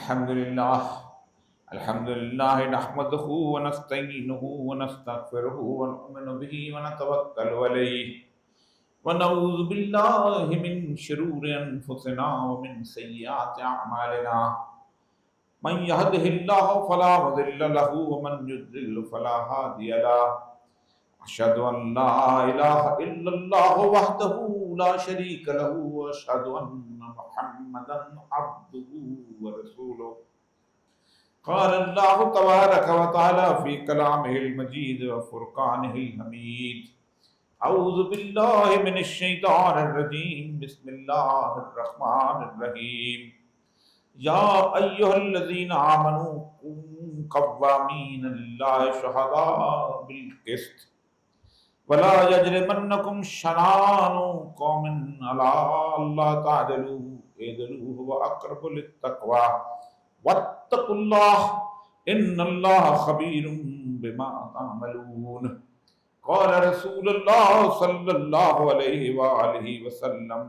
الحمد للہ نحمده ونستعینه ونستغفره ونؤمن به ونتوکل علیہ ونعوذ باللہ من شرور انفسنا ومن سیئات اعمالنا من يهده الله فلا مضل له ومن يضلل فلا هادي له اشهد ان لا اله الا الله وحده لا شريك له واشهد ان محمدا عبده ورسوله قال الله تبارك وتعالى في كلامه المجيد وفرقانه الحميد اعوذ بالله من الشيطان الرجيم بسم الله الرحمن الرحيم يا ايها الذين امنوا كونوا قوامين لله شهداء بالقسط ولا يجرمنكم شنآن قوم على ألا تعدلوا اعدلوا هو أقرب للتقوى واتقوا الله إن الله خبير بما تعملون قال رسول الله صلى الله عليه وآله وسلم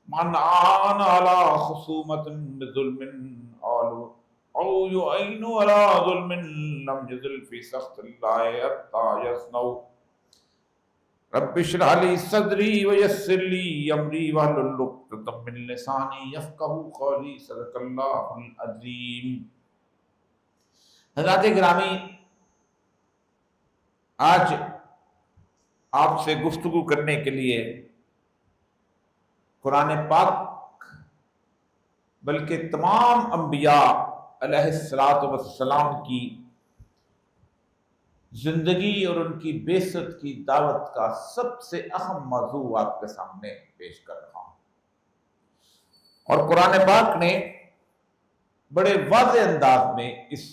من عان على خصومة بظلم أو يعين على ظلم لم يزل في سخط الله حتى يصنعوا رب اشرح لي صدري ويسر لي امري واحلل عقدة من لساني يفقهوا قولي صدق الله العظيم۔ حضرات گرامی، آج آپ سے گفتگو کرنے کے لیے قرآن پاک بلکہ تمام انبیاء علیہ الصلاۃ والسلام کی زندگی اور ان کی بعثت کی دعوت کا سب سے اہم موضوع آپ کے سامنے پیش کر رہا ہوں، اور قرآن پاک نے بڑے واضح انداز میں اس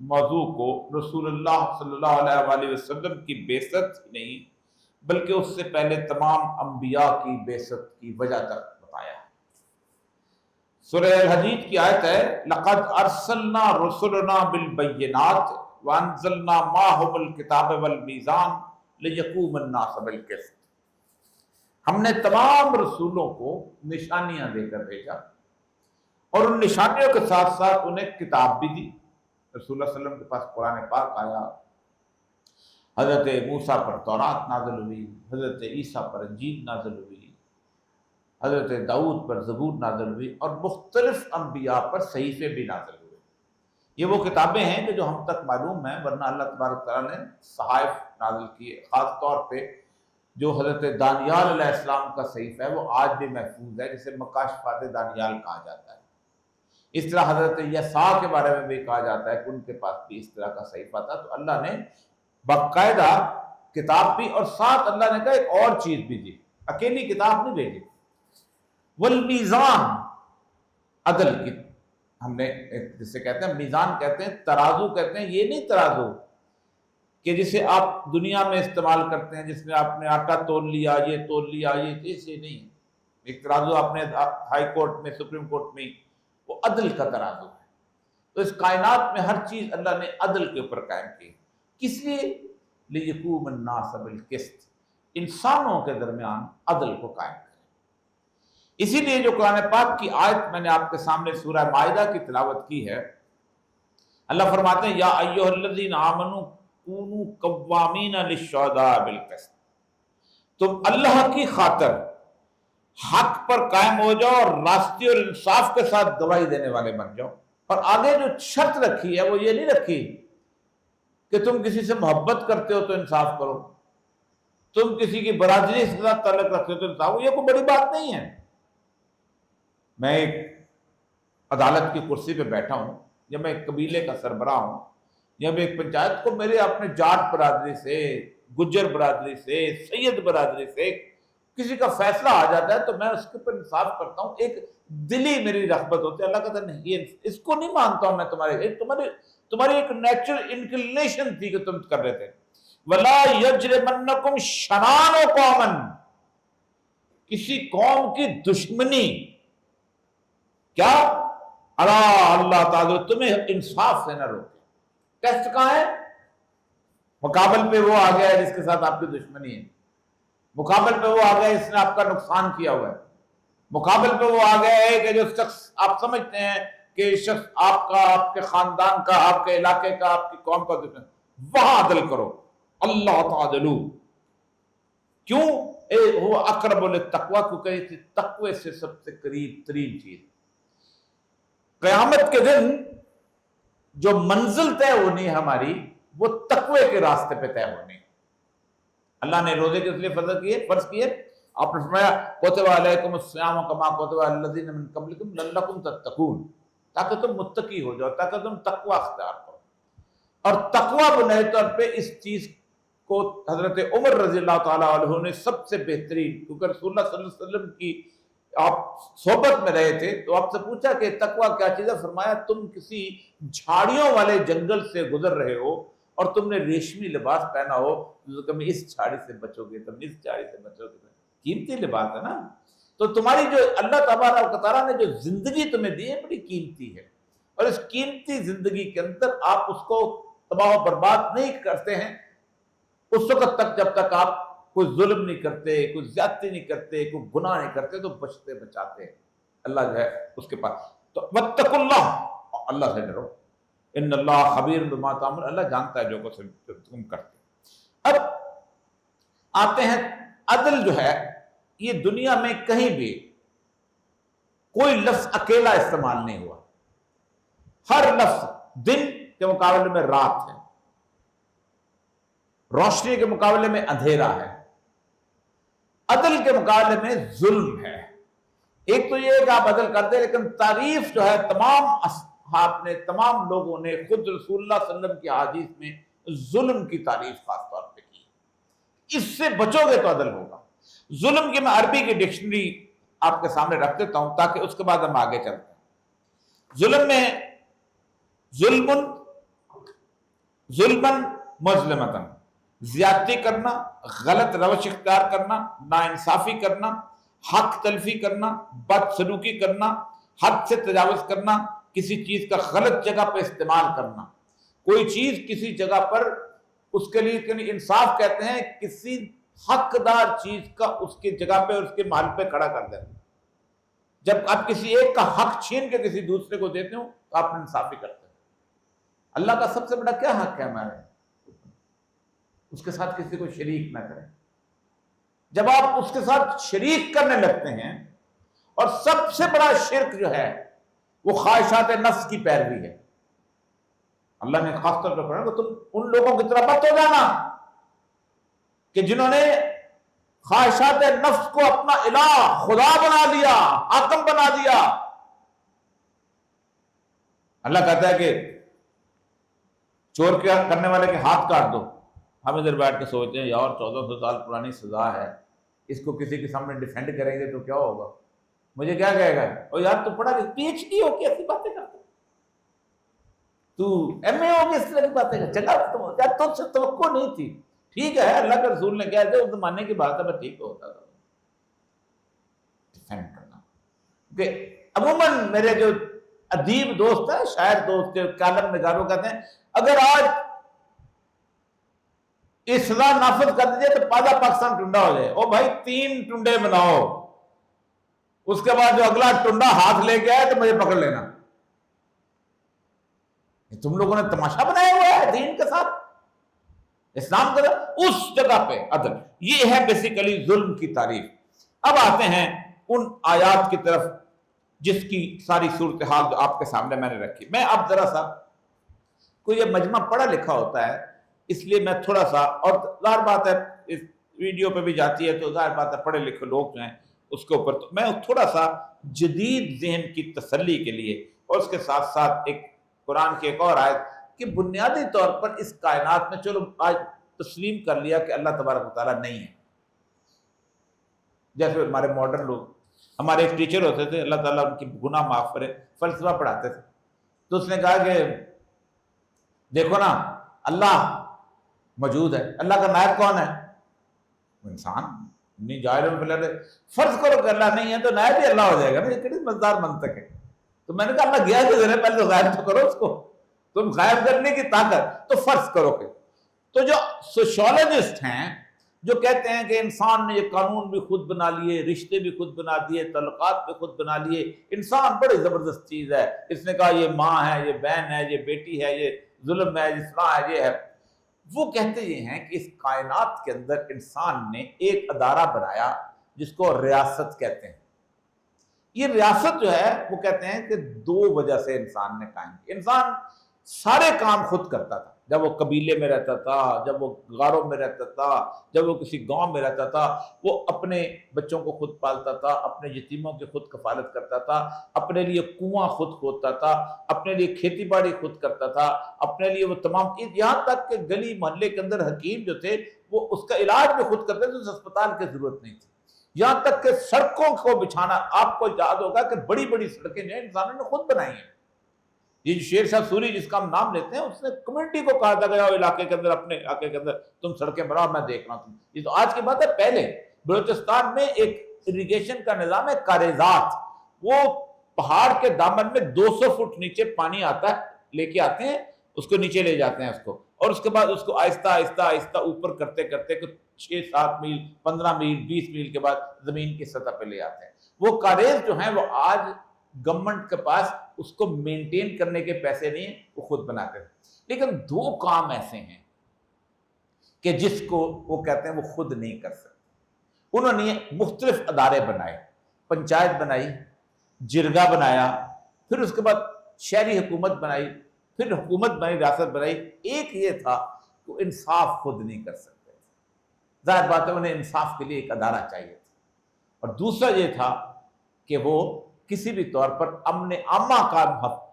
موضوع کو رسول اللہ صلی اللہ علیہ وآلہ وسلم کی بعثت ہی نہیں بلکہ اس سے پہلے تمام انبیاء کی بعثت کی وجہ تک بتایا ہے۔ سورہ الحدید کی آیت ہے لَقَدْ أَرْسَلْنَا رُسُلَنَا بِالْبَيِّنَاتِ وَأَنزَلْنَا مَعَهُمُ الْكِتَابَ وَالْمِيزَانَ لِيَقُومَ النَّاسُ بِالْقِسْطِ۔ ہم نے تمام رسولوں کو نشانیاں دے کر بھیجا اور ان نشانیوں کے ساتھ ساتھ انہیں کتاب بھی دی۔ رسول اللہ صلی اللہ علیہ وسلم کے پاس قرآن پاک آیا، حضرت موسیٰ پر تورات نازل ہوئی، حضرت عیسیٰ پر انجیل نازل ہوئی، حضرت داؤد پر زبور نازل ہوئی، اور مختلف انبیاء پر صحیفے بھی نازل ہوئے۔ یہ وہ کتابیں ہیں کہ جو ہم تک معلوم ہیں، ورنہ اللہ تبارک تعالیٰ نے صحائف نازل کیے۔ خاص طور پہ جو حضرت دانیال علیہ السلام کا صحیفہ ہے وہ آج بھی محفوظ ہے، جسے مکاشفات دانیال کہا جاتا ہے۔ اس طرح حضرت یسوع کے بارے میں بھی کہا جاتا ہے کہ ان کے پاس بھی اس طرح کا صحیفہ تھا۔ تو اللہ نے باقاعدہ کتاب بھی، اور ساتھ اللہ نے کہا ایک اور چیز بھی دی، اکیلی کتاب نہیں بھیجی۔ والمیزان، عدل کی ہم نے جسے کہتے ہیں میزان کہتے ہیں، ترازو کہتے ہیں۔ یہ نہیں ترازو کہ جسے آپ دنیا میں استعمال کرتے ہیں، جس میں آپ نے آٹا تول لیا، یہ تول لیا، یہ ایسے نہیں۔ ایک ترازو آپ نے ہائی کورٹ میں، سپریم کورٹ میں، وہ عدل کا ترازو ہے۔ تو اس کائنات میں ہر چیز اللہ نے عدل کے اوپر قائم کی۔ کس لیے؟ لِيَقُومَ النَّاسَ بِالْقِسْطِ، انسانوں کے درمیان عدل کو قائم کریں۔ اسی لیے جو قرآن پاک کی آیت میں نے آپ کے سامنے سورہ مائدہ کی تلاوت کی ہے، اللہ فرماتے ہیں یا ایھا الذین آمنوا کونوا قوامین للشہداء بالقسط، تم اللہ کی خاطر حق پر قائم ہو جاؤ اور راستی اور انصاف کے ساتھ گواہی دینے والے بن جاؤ۔ اور آگے جو شرط رکھی ہے وہ یہ نہیں رکھی کہ تم کسی سے محبت کرتے ہو تو انصاف کرو، تم کسی کی برادری کے ساتھ تعلق رکھتے ہو تو انصاف ہو۔ یہ کوئی بڑی بات نہیں ہے۔ میں ایک عدالت کی کرسی پہ بیٹھا ہوں، یا میں ایک قبیلے کا سربراہ ہوں، یا میں ایک پنچایت کو میرے اپنے جاٹ برادری سے، گجر برادری سے، سید برادری سے کسی کا فیصلہ آ جاتا ہے تو میں اس کے اوپر انصاف کرتا ہوں۔ ایک دلی میری رغبت ہوتی ہے۔ اللہ کہتا ہے نہیں، یہ اس کو نہیں مانتا ہوں میں، تمہاری ایک نیچرل انکلینیشن تھی کہ تم کر رہے تھے۔ وَلَا يَجْرِمَنَّكُمْ شَنَآنُ قَوْمٍ، کسی قوم کی دشمنی کیا اللہ تعالیٰ تمہیں انصاف سے نہ روکے۔ ٹیسٹ کہاں ہے؟ مقابل پہ وہ آ گیا ہے جس کے ساتھ آپ کی دشمنی ہے، مقابل پہ وہ آ گیا جس نے آپ کا نقصان کیا ہوا ہے، مقابل پہ وہ آ گیا ہے کہ جو شخص آپ سمجھتے ہیں کہ شخص آپ کا، آپ کے خاندان کا، آپ کے علاقے کا، آپ کی قوم کا دشمن، وہاں عدل کرو. اللہ تعدلو، کیوں؟ وہ اقرب للتقوی، کیونکہ تقوی سے سب سے قریب ترین چیز. قیامت کے دن جو منزل طے ہونی ہے ہماری، وہ تقوی کے راستے پہ طے ہونی. اللہ نے روزے کے لیے فرض کیے. آپ نے فرمایا کتب علیکم الصیام کما کتب علی الذین من قبلکم لعلکم تتقون، تاکہ تم متقی ہو جاؤ، تاکہ تم تقوی اختیار کرو. اور تقوی بنیادی طور پہ اس چیز کو حضرت عمر رضی اللہ تعالیٰ عنہ نے سب سے بہترین، کیونکہ رسول اللہ صلی اللہ علیہ وسلم کی آپ صحبت میں رہے تھے تو آپ سے پوچھا کہ تقوی کیا چیز ہے؟ فرمایا تم کسی جھاڑیوں والے جنگل سے گزر رہے ہو اور تم نے ریشمی لباس پہنا ہو تو تم اس جھاڑی سے بچو گے، تم اس جھاڑی سے بچو گے. قیمتی لباس ہے نا. تو تمہاری جو اللہ تبارک و تعالیٰ نے جو زندگی تمہیں دی ہے بڑی قیمتی ہے، اور اس قیمتی زندگی کے اندر آپ اس کو تباہ و برباد نہیں کرتے ہیں اس وقت تک جب تک آپ کوئی ظلم نہیں کرتے، کوئی زیادتی نہیں کرتے، کوئی گناہ نہیں کرتے، تو بچتے بچاتے ہیں. اللہ جو ہے اس کے پاس. تو واتقوا اللہ، اللہ سے ڈرو. ان اللہ خبیر بما تعملون، اللہ جانتا ہے جو کچھ تم کرتے. اب آتے ہیں، عدل جو ہے یہ دنیا میں کہیں بھی کوئی لفظ اکیلا استعمال نہیں ہوا. ہر لفظ دن کے مقابلے میں رات ہے، روشنی کے مقابلے میں اندھیرا ہے، عدل کے مقابلے میں ظلم ہے. ایک تو یہ کہ آپ عدل کرتے، لیکن تعریف جو ہے تمام اصحاب نے، تمام لوگوں نے، خود رسول اللہ صلی اللہ علیہ وسلم کی احادیث میں ظلم کی تعریف خاص طور پہ کی. اس سے بچو گے تو عدل ہوگا. ظلم کی میں عربی کی ڈکشنری آپ کے سامنے رکھ دیتا ہوں تاکہ اس کے بعد ہم آگے چلتے ہیں. ظلم میں ظلمن مظلمتن، زیادتی کرنا، غلط روش اختیار کرنا، ناانصافی کرنا، حق تلفی کرنا، بد سلوکی کرنا، حد سے تجاوز کرنا، کسی چیز کا غلط جگہ پہ استعمال کرنا. کوئی چیز کسی جگہ پر اس کے لیے انصاف کہتے ہیں کسی حقدار چیز کا اس کی جگہ پہ اور اس کے محل پہ کھڑا کر دینا. جب آپ کسی ایک کا حق چھین کے کسی دوسرے کو دیتے ہو تو آپ انصافی کرتے ہیں. اللہ کا سب سے بڑا کیا حق ہے ہمارے؟ اس کے ساتھ کسی کو شریک نہ کریں. جب آپ اس کے ساتھ شریک کرنے لگتے ہیں، اور سب سے بڑا شرک جو ہے وہ خواہشات نفس کی پیروی ہے. اللہ نے خاص طور پر کہ تم ان لوگوں کی طرح مت ہو جانا کہ جنہوں نے خواہشات نفس کو اپنا الہ، خدا بنا دیا، حاکم بنا دیا. اللہ کہتا ہے کہ چور کیا کرنے والے کے ہاتھ کاٹ دو. ہم ادھر بیٹھ کے سوچتے ہیں یار 1400 سال پرانی سزا ہے، اس کو کسی کے سامنے ڈیفینڈ کریں گے تو کیا ہوگا؟ مجھے کیا کہے گا؟ اور یار تو پڑھا پی ایچ ڈی ہو کے ایسی باتیں کرتا، تو ایم اے ہو کے اس طرح کی باتیں کرتا. چلا یار تجھ سے توقع نہیں تھی. ٹھیک ہے، اللہ کے رسول نے کہا تھا اس زمانے کی بات ہے، میں ٹھیک ہوتا تھا ڈیفینڈ کرنا. کہ عموماً میرے جو ادیب دوست ہیں، شاعر دوست ہیں، کالم نگاروں کہتے ہیں اگر آج اس سزا نافذ کر دیجئے تو پادا پاکستان ٹنڈا ہو جائے. او بھائی 3 ٹنڈے بناؤ، اس کے بعد جو اگلا ٹنڈا ہاتھ لے کے آئے تو مجھے پکڑ لینا. تم لوگوں نے تماشا بنایا ہوا ہے دین کے ساتھ، اسلام کا. اس جگہ پہ عدل، یہ ہے بیسیکلی ظلم کی تعریف. اب آتے ہیں ان آیات کی طرف جس کی ساری صورتحال جو آپ کے سامنے میں نے رکھی. میں اب ذرا سا، کوئی یہ مجمع پڑھا لکھا ہوتا ہے اس لیے میں تھوڑا سا، اور ظاہر بات ہے اس ویڈیو پہ بھی جاتی ہے تو ظاہر بات ہے پڑھے لکھے لوگ جو ہیں اس کے اوپر، تو میں تھوڑا سا جدید ذہن کی تسلی کے لیے اور اس کے ساتھ ساتھ ایک قرآن کی ایک اور آیت کہ بنیادی طور پر اس کائنات میں، چلو آج تسلیم کر لیا کہ اللہ تبارک و تعالیٰ نہیں ہے. جیسے ہمارے ماڈرن لوگ، ہمارے ایک ٹیچر ہوتے تھے، اللہ تعالیٰ ان کی گناہ معاف کرے، فلسفہ پڑھاتے تھے. تو اس نے کہا کہ دیکھو نا اللہ موجود ہے، اللہ کا نائب کون ہے؟ انسان. نہیں جائر میں فرض کرو کہ اللہ نہیں ہے تو نائب ہی اللہ ہو جائے گا نا. یہ کتنی مزدار منطق ہے. تو میں نے کہا اللہ گیا کہ پہلے تو غائب تو کرو اس کو، تم غائب کرنے کی طاقت تو فرض کرو کہ. تو جو سوشیولوجسٹ ہیں جو کہتے ہیں کہ انسان نے یہ قانون بھی خود بنا لیے، رشتے بھی خود بنا دیے، تعلقات بھی خود بنا لیے، انسان بڑی زبردست چیز ہے، اس نے کہا یہ ماں ہے، یہ بہن ہے، یہ بیٹی ہے، یہ ظلم ہے، یہ فلاں ہے، یہ ہے۔ وہ کہتے یہ ہیں کہ اس کائنات کے اندر انسان نے ایک ادارہ بنایا جس کو ریاست کہتے ہیں۔ یہ ریاست جو ہے وہ کہتے ہیں کہ دو وجہ سے انسان نے قائم کی۔ انسان سارے کام خود کرتا تھا، جب وہ قبیلے میں رہتا تھا، جب وہ غاروں میں رہتا تھا، جب وہ کسی گاؤں میں رہتا تھا، وہ اپنے بچوں کو خود پالتا تھا، اپنے یتیموں کی خود کفالت کرتا تھا، اپنے لیے کنواں خود کھودتا تھا، اپنے لیے کھیتی باڑی خود کرتا تھا، اپنے لیے وہ تمام، یہاں تک کہ گلی محلے کے اندر حکیم جو تھے وہ اس کا علاج بھی خود کرتے تھے، اس اسپتال کی ضرورت نہیں تھی۔ یہاں تک کہ سڑکوں کو بچھانا، آپ کو یاد ہوگا کہ بڑی بڑی سڑکیں جو ہیں انسانوں نے خود بنائی ہیں۔ یہ جو شیر شاہ سوری جس کا ہم نام لیتے ہیں، اس نے کمیونٹی کو کہا تھا کہ علاقے کے اندر، اپنے علاقے کے اندر تم سڑکیں بناؤ، میں دیکھ رہا ہوں۔ یہ تو آج کی بات ہے، پہلے بلوچستان میں ایک اریگیشن کا نظام ہے، کاریزات، وہ پہاڑ کے دامن میں 200 فٹ نیچے پانی آتا ہے، لے کے آتے ہیں اس کو، نیچے لے جاتے ہیں اس کو، اور اس کے بعد اس کو آہستہ آہستہ آہستہ اوپر کرتے کرتے 6-7 میل 15 میل 20 میل کے بعد زمین کی سطح پہ لے آتے ہیں۔ وہ کاریز جو ہیں وہ آج گورنمنٹ کے پاس اس کو مینٹین کرنے کے پیسے نہیں ہیں، وہ خود بناتے ہیں۔ لیکن دو کام ایسے ہیں کہ جس کو وہ کہتے ہیں وہ خود نہیں کر سکتے۔ انہوں نے مختلف ادارے بنائے، پنچایت بنائی، جرگہ بنایا، پھر اس کے بعد شہری حکومت بنائی، پھر حکومت بنائی، ریاست بنائی۔ ایک یہ تھا کہ وہ انصاف خود نہیں کر سکتے تھے، ظاہر بات ہے انہیں انصاف کے لیے ایک ادارہ چاہیے تھا، اور دوسرا یہ تھا کہ وہ کسی بھی طور پر امن عامہ کا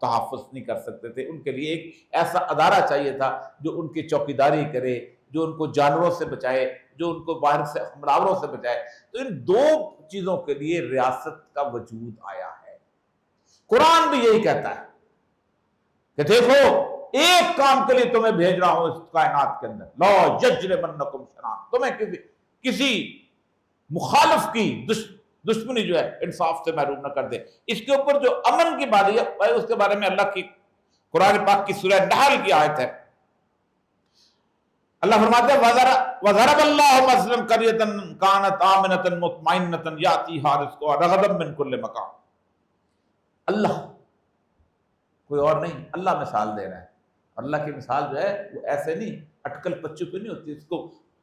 تحفظ نہیں کر سکتے تھے، ان کے لیے ایک ایسا ادارہ چاہیے تھا جو ان کی چوکیداری کرے، جو ان کو جانوروں سے بچائے، جو ان کو باہر سے حملاوروں سے بچائے۔ تو ان دو چیزوں کے لیے ریاست کا وجود آیا ہے۔ قرآن بھی یہی کہتا ہے کہ دیکھو ایک کام کے لیے تمہیں بھیج رہا ہوں اس کائنات کے اندر، لا یجرمنکم شنآن، تمہیں کسی مخالف کی دشمنی جو ہے انصاف سے محروم نہ کر دے۔ اس کے اوپر جو امن کی بات ہے اس کے بارے میں اللہ کی قرآن پاک کی سورہ نحل کی آیت ہے، اللہ فرماتے ہیں وَضَرَبَ اللَّهُ مَثَلًا قَرْيَةً كَانَتْ آمِنَةً مُطْمَئِنَّةً يَأْتِيهَا رِزْقُهَا رَغَدًا مِنْ كُلِّ مَكَانٍ۔ اللہ کوئی اور نہیں، اللہ مثال دے رہا ہے، اور اللہ کی مثال جو ہے وہ ایسے نہیں اٹکل پچو پہ نہیں ہوتی، اس کو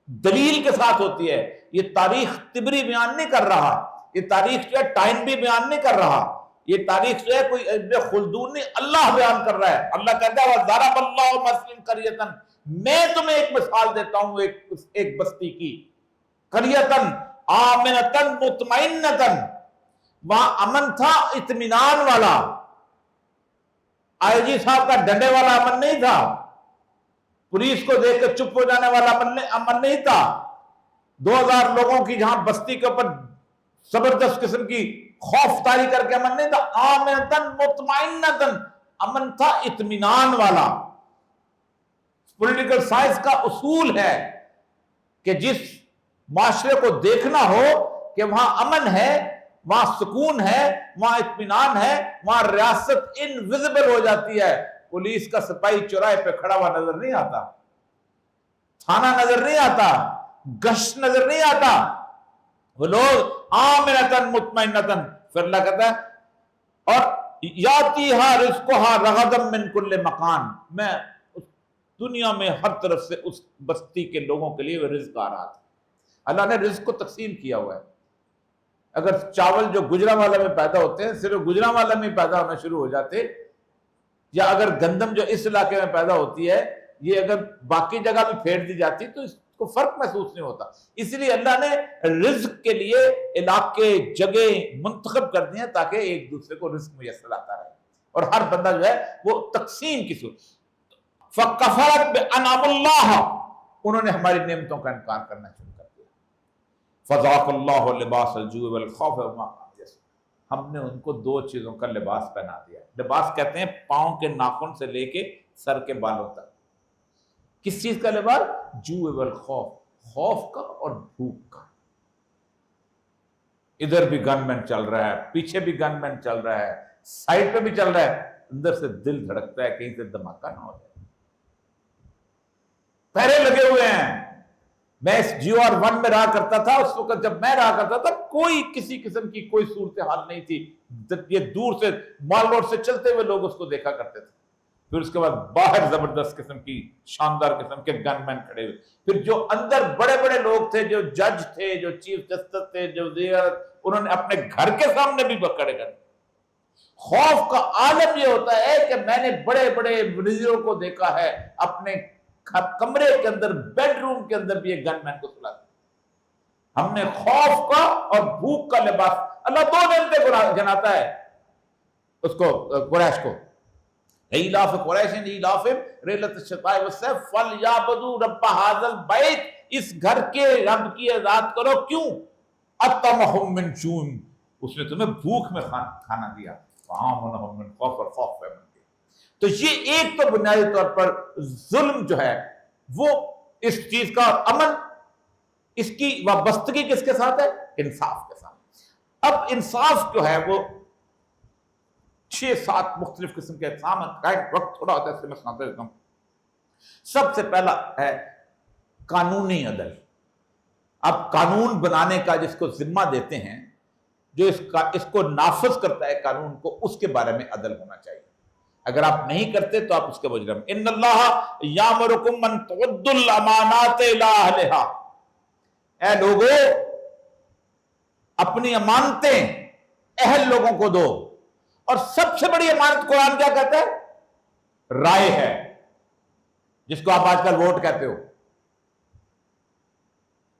دلیل کے ساتھ ہوتی ہے۔ یہ تاریخ طبری بیان نہیں کر رہا، یہ تاریخ جو ہے ٹائم بھی بیان نہیں کر رہا، یہ تاریخ جو ہے کوئی ابن خلدون نہیں، اللہ بیان کر رہا ہے۔ اللہ کہتا ہے وَضَرَبَ اللَّهُ مَثَلًا قَرْيَةً، میں تمہیں ایک مثال دیتا ہوں ایک بستی کی، قریتن آمنتن مطمئنتن، وہاں امن تھا، اطمینان والا۔ آئی جی صاحب کا ڈنڈے والا امن نہیں تھا، پولیس کو دیکھ کر چپ ہو جانے والا امن نہیں تھا، 2000 لوگوں کی جہاں بستی کے اوپر زبردست قسم کی خوف طاری کر کے امن نہیں تھا، آمنتن مطمئنتن، امن تھا اطمینان والا۔ پولیٹیکل سائنس کا اصول ہے کہ جس معاشرے کو دیکھنا ہو کہ وہاں امن ہے، وہاں سکون ہے، وہاں اطمینان ہے، وہاں ریاست انویزیبل ہو جاتی ہے۔ پولیس کا سپاہی چوراہے پہ کھڑا ہوا نظر نہیں آتا، تھانہ نظر نہیں آتا، گشت نظر نہیں آتا، وہ لوگ آمنتن مطمئنتن۔ پھر اللہ کہتا ہے اور یاتیہا رزقہا رغدا من کل مکان، میں دنیا میں ہر طرف سے اس بستی کے لوگوں کے لیے وہ رزق آ رہا تھا۔ اللہ نے رزق کو تقسیم کیا ہوا ہے۔ اگر چاول جو گجرانوالہ میں پیدا ہوتے ہیں صرف گجرانوالہ میں پیدا ہونا شروع ہو جاتے، یا اگر گندم جو اس علاقے میں پیدا ہوتی ہے یہ اگر باقی جگہ میں پھیر دی جاتی تو اس کو فرق محسوس نہیں ہوتا۔ اس لیے اللہ نے رزق کے لیے علاقے جگہ منتخب کر دیے تاکہ ایک دوسرے کو رزق میسر آتا رہے، اور ہر بندہ جو ہے وہ تقسیم کی صورت۔ فَكَفَرَتْ بِأَنْعَمِ اللَّهِ، انہوں نے ہماری نعمتوں کا انکار کرنا شروع کر دیا۔ فَذَاقَ اللَّهُ لِبَاسَ الْجُوعِ وَالْخَوْفِ وَمَا كَانُوا يَكْسِبُونَ، ہم نے ان کو دو چیزوں کا لباس پہنا دیا۔ لباس کہتے ہیں پاؤں کے ناخن سے لے کے سر کے بالوں تک۔ کس چیز کا لباس؟ جوع والخوف، خوف کا اور بھوک کا۔ ادھر بھی گن مین چل رہا ہے، پیچھے بھی گن مین چل رہا ہے، سائڈ پہ بھی چل رہا ہے، اندر سے دل دھڑکتا ہے کہیں سے دھماکہ نہ ہو جائے۔ پہرے لگے ہوئے ہیں، میں اس GR1 میں رہا کرتا تھا، اس وقت جب میں رہا کرتا تھا کوئی کسی قسم کی کوئی صورتحال نہیں تھی، یہ دور سے مال روڈ سے چلتے ہوئے لوگ اس کو دیکھا کرتے تھے. پھر اس کے بعد باہر زبردست قسم کی شاندار قسم کے گن مین کھڑے ہوئے، پھر جو اندر بڑے بڑے لوگ تھے، جو جج تھے، جو چیف جسٹس تھے، جو انہوں نے اپنے گھر کے سامنے بھی کھڑے کر. خوف کا عالم یہ ہوتا ہے کہ میں نے بڑے بڑے وزیروں کو دیکھا ہے اپنے کمرے کے اندر، بیڈ روم کے اندر بھی ایک گن مین کو سلا دیا. ہم نے خوف کا اور بھوک کا لباس، اللہ 2 گھنٹے جناتا ہے اس کو قریش کو، ایلاف قریش ایلافہم رحلۃ الشتاء والصیف فلیعبدوا رب ھذا البیت، اس گھر کے رب کی عبادت کرو. کیوں؟ اطعمہم من جوع، اس نے تمہیں بھوک میں کھانا دیا، وآمنہم من خوف، اور خوف ہے. تو یہ ایک تو بنیادی طور پر ظلم جو ہے وہ اس چیز کا امن، اس کی وابستگی کس کے ساتھ ہے؟ انصاف کے ساتھ. اب انصاف جو ہے وہ 6-7 مختلف قسم کے اقسام ہیں، وقت تھوڑا ہوتا ہے اس لیے میں سناتا رہتا ہوں. سب سے پہلا ہے قانونی عدل. اب قانون بنانے کا جس کو ذمہ دیتے ہیں، جو اس کو نافذ کرتا ہے قانون کو، اس کے بارے میں عدل ہونا چاہیے. اگر آپ نہیں کرتے تو آپ اس کے مجرم. ان اللہ یامرکم ان تؤدوا الامانات الی اہلھا، اے لوگو اپنی امانتیں اہل لوگوں کو دو. اور سب سے بڑی امانت قرآن کیا کہتا ہے؟ رائے ہے، جس کو آپ آج کل ووٹ کہتے ہو.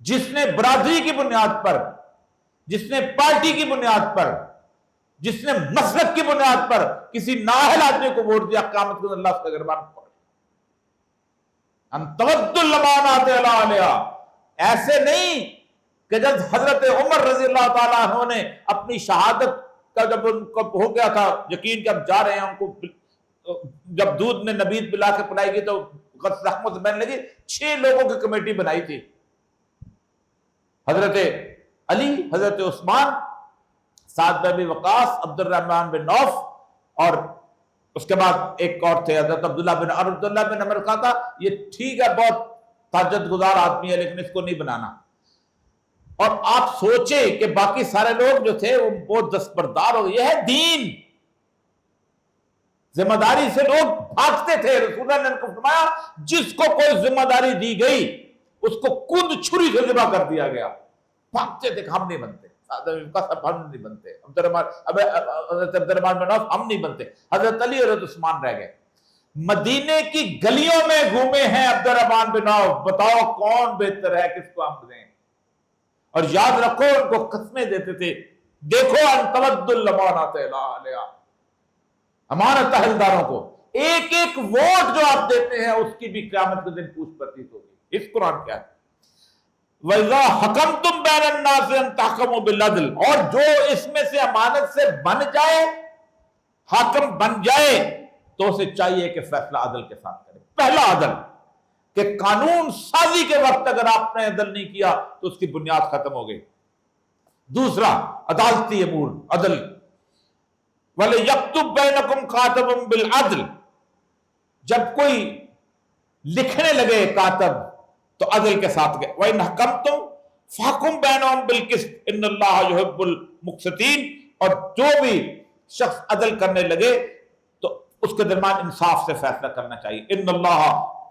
جس نے برادری کی بنیاد پر، جس نے پارٹی کی بنیاد پر، جس نے مسلک کی بنیاد پر کسی نااہل آدمی کو ووٹ دیا، قیامت کے دن اللہ اس کا گربان پکڑے. ان تؤدوا الامانات الی اہلھا، ایسے نہیں کہ جب حضرت عمر رضی اللہ تعالیٰ عنہ نے اپنی شہادت کا جب ان کو ہو گیا تھا یقین کہ اب جا رہے ہیں، ان کو جب دودھ میں نبیذ پلا کے پلائی گئی تو رحمت بہنے لگی، 6 لوگوں کی کمیٹی بنائی تھی. حضرت علی، حضرت عثمان، سعد بن ابی وقاص، عبد الرحمن بن عوف، اور اس کے بعد ایک اور تھے حضرت عبداللہ بن عمر. کہا تھا یہ ٹھیک ہے بہت تہجد گزار آدمی ہے لیکن اس کو نہیں بنانا. اور آپ سوچیں کہ باقی سارے لوگ جو تھے وہ بہت دستبردار ہو گئے. یہ ہے دین، ذمہ داری سے لوگ بھاگتے تھے. رسول اللہ نے فرمایا جس کو کوئی ذمہ داری دی گئی اس کو کند چھری سے ذبح کر دیا گیا. بھاگتے تھے کہ ہم نہیں بنتے، ہم نہیں بنتے، حضرت عبد الرحمن بن عوف ہم نہیں بنتے. حضرت علی اور حضرت عثمان رہ گئے. مدینے کی گلیوں میں گھومے ہیں عبد الرحمن بن عوف، بتاؤ کون بہتر ہے، کس کو ہم دیں. اور یاد رکھو ان کو قسمیں دیتے تھے، دیکھو ان تؤدوا الامانات الی اہلھا، امانت اہلداروں کو ایک ایک ووٹ جو آپ دیتے ہیں اس کی بھی قیامت کے دن پوچھ پرچیز ہوگی. اس قرآن کیا ہے؟ وَإِذَا حَكَمْتُمْ بَيْنَ النَّاسِ أَن تَحْكُمُوا بِالْعَدْلِ، اور جو اس میں سے امانت سے بن جائے، حاکم بن جائے، تو اسے چاہیے کہ فیصلہ عدل کے ساتھ کرے. پہلا عدل کہ قانون سازی کے وقت اگر آپ نے عدل نہیں کیا تو اس کی بنیاد ختم ہو گئی. دوسرا عدالتی امور، عدل. وَلْيَكْتُبْ بَيْنَكُمْ كَاتِبٌ بِالْعَدْلِ، جب کوئی لکھنے لگے کاتب تو عدل کے ساتھ گئے. وَإِنْ حَكَمْتُمْ فَحْكُمْ بَيْنَهُمْ بِالْقِسْطِ إِنَّ اللَّهَ يُحِبُّ الْمُقْسِطِينَ، اور جو بھی شخص عدل کرنے لگے تو اس کے درمیان انصاف سے فیصلہ کرنا چاہیے. ان اللہ،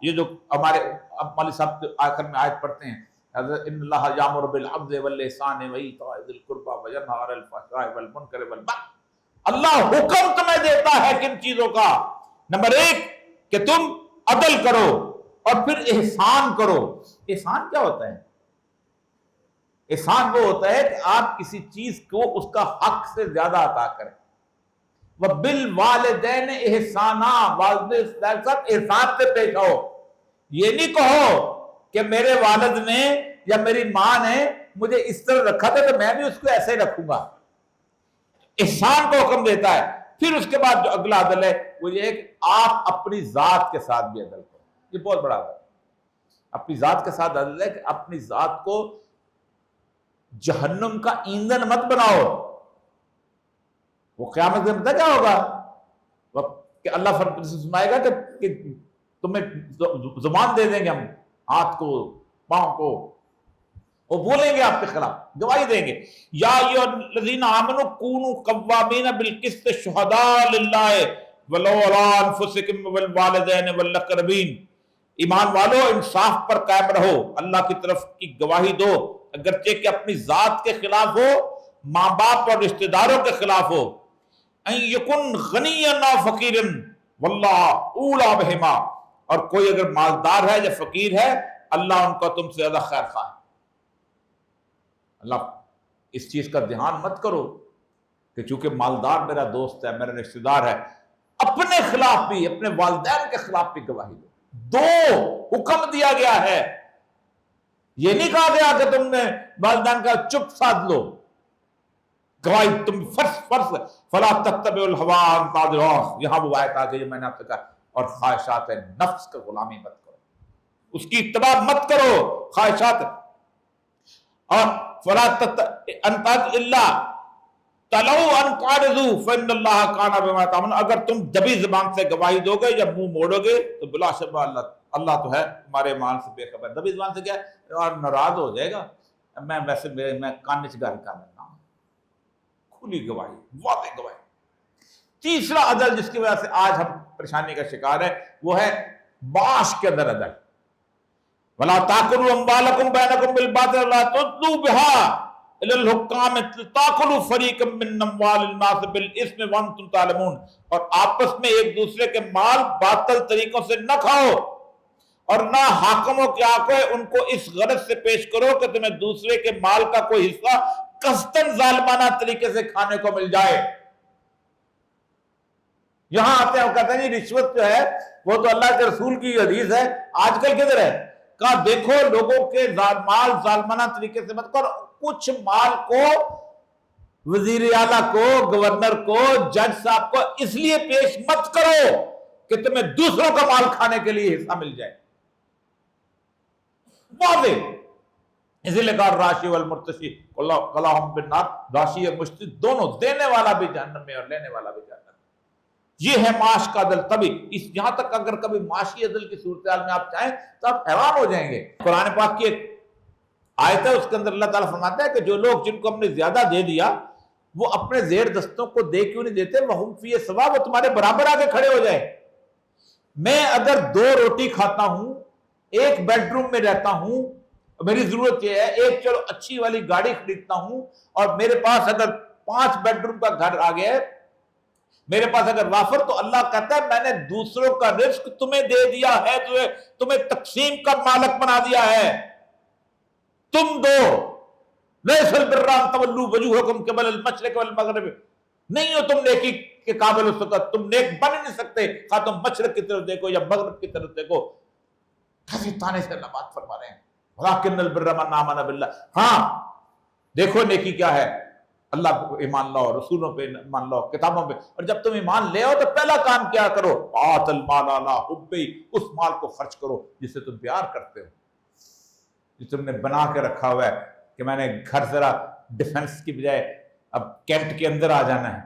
یہ جو ہمارے مولوی صاحب آخر میں آیت پڑھتے ہیں، ان اللہ یامر بالعدل والاحسان وایتاء ذی القربى وینہی عن الفحشاء والمنکر والبغی. اللہ حکم تمہیں دیتا ہے کن چیزوں کا؟ نمبر 1 کہ تم عدل کرو، اور پھر احسان کرو. احسان کیا ہوتا ہے؟ احسان وہ ہوتا ہے کہ آپ کسی چیز کو اس کا حق سے زیادہ عطا کریں. وَبِالْوَالِدَيْنِ احسانا، والدین کے ساتھ احسان سے پیش آؤ. یہ نہیں کہو کہ میرے والد نے یا میری ماں نے مجھے اس طرح رکھا تھا تو میں بھی اس کو ایسے ہی رکھوں گا. احسان کو حکم دیتا ہے. پھر اس کے بعد جو اگلا عدل ہے وہ یہ ہے کہ آپ اپنی ذات کے ساتھ بھی عدل کرو. یہ بہت بڑا عدل ہے. اپنی ذات کے ساتھ عدل ہے کہ اپنی ذات کو جہنم کا ایندھن مت بناؤ. وہ قیامت میں پتہ کیا ہوگا کہ اللہ فرمائے گا کہ تمہیں زبان دے دیں گے ہم، ہاتھ کو، پاؤں کو، وہ بولیں گے آپ کے خلاف، گواہی دیں گے. یا ایھا الذین آمنوا کونوا قوامین بالقسط شہداء للہ ولو علی انفسکم والوالدین والاقربین. ایمان والو انصاف پر قائم رہو، اللہ کی طرف کی گواہی دو، اگرچہ کہ اپنی ذات کے خلاف ہو، ماں باپ اور رشتہ داروں کے خلاف ہو. ان یکن غنیا او فقیرا واللہ اولی بہما. اور کوئی اگر مالدار ہے یا فقیر ہے، اللہ ان کا تم سے زیادہ خیر خواہ ہے. اللہ اس چیز کا دھیان مت کرو کہ چونکہ مالدار میرا دوست ہے، میرا رشتہ دار ہے، اپنے خلاف بھی، اپنے والدین کے خلاف بھی گواہی دو. دو حکم دیا گیا ہے، یہ نہیں کہا گیا کہ تم نے والدین کا چپ سادھ لو. گواہی تم فرض فلا تتبعوا الہوی ان تعدلوا. یہاں وہ آیت آ گئی جو میں نے آپ سے کہا. اور خواہشات نفس کا غلامی مت کرو، اس کی اتباع مت کرو. خواہشات اور فلا انتظ الا تلو ان تعرضوا فان اللہ کان بما تعملون. اگر تم دبی زبان سے گواہی دو گے یا منہ موڑو گے تو بلا شبہ اللہ تو ہے تمہارے مال سے بے خبر. دبی زبان سے کیا ہے؟ اور ناراض ہو جائے گا، میں ویسے میں کان نچ گل کر لینا. کھلی گواہی، واضح گواہی. تیسرا عدل جس کی وجہ سے آج ہم پریشانی کا شکار ہے وہ ہے معاش کے اندر عدل. وَلَا تَأْكُلُوا أَمْوَالَكُمْ بَيْنَكُمْ بِالْبَاطِلِ وَلَا تُدْلُوا بِهَا إِلَى الْحُكَّامِ تَأْكُلُوا فَرِيقًا مِّنْ أَمْوَالِ النَّاسِ بِالْإِثْمِ وَأَنْتُمْ تَعْلَمُونَ. اور آپس میں ایک دوسرے کے مال باطل طریقوں سے نہ کھاؤ، اور نہ حاکموں کے آقے ان کو اس غرض سے پیش کرو کہ تمہیں دوسرے کے مال کا کوئی حصہ قصداً ظالمانہ طریقے سے کھانے کو مل جائے. یہاں آتے ہیں وہ کہتے ہیں جی رشوت جو ہے وہ تو اللہ کے رسول کی حدیث ہے، آج کل کدھر ہے؟ کہا دیکھو لوگوں کے مال ظالمانہ طریقے سے مت کرو. کچھ مال کو وزیر اعلیٰ کو، گورنر کو، جج صاحب کو اس لیے پیش مت کرو کہ تمہیں دوسروں کا مال کھانے کے لیے حصہ مل جائے. واضح. اسی لیے کہا راشی والمرتشی کلاہم بالنار. راشی اور مشتی دونوں، دینے والا بھی جہنم میں اور لینے والا بھی جہنم میں. یہ ہے معاش کا عدل. تبھی یہاں تک اگر کبھی معاشی عدل کی صورتحال میں آپ چاہیں تو آپ حیران ہو جائیں گے. قرآن پاک کی ایک آیت ہے، اس کے اندر اللہ تعالیٰ فرماتا ہے کہ جو لوگ جن کو ہم نے زیادہ دے دیا وہ اپنے زیر دستوں کو دے کیوں نہیں دیتے؟ وَهُمْ فِيهِ سَوَاءٌ. وہ تمہارے برابر آ کے کھڑے ہو جائے. میں اگر 2 روٹی کھاتا ہوں، ایک بیڈ روم میں رہتا ہوں، میری ضرورت یہ ہے ایک چلو اچھی والی گاڑی خریدتا ہوں، اور میرے پاس اگر 5 بیڈ روم کا گھر آ گیا ہے، میرے پاس اگر وافر، تو اللہ کہتا ہے میں نے دوسروں کا رزق تمہیں دے دیا ہے، تمہیں تقسیم کا مالک بنا دیا ہے. تم دو. لیس البر ان تولوا وجوہکم قبل المشرق والمغرب. نہیں ہو تم نیکی کے قابل اس وقت، تم نیک بن نہیں سکتے خواہ تم مشرق کی طرف دیکھو یا مغرب کی طرف دیکھو. کیسے تانے سے اللہ بات فرما رہے ہیں. ولکن البر من آمن باللہ. ہاں دیکھو نیکی کیا ہے، اللہ کو ایمان لاؤ، رسولوں پہ ایمان لاؤ، کتابوں پہ. اور جب تم ایمان لے آؤ تو پہلا کام کیا کرو؟ آت المال علی حبہ. اس مال کو خرچ کرو جسے تم پیار کرتے ہو، جو تم نے بنا کے رکھا ہوا ہے کہ میں نے گھر ذرا ڈیفنس کی بجائے اب کینٹ کے اندر آ جانا ہے،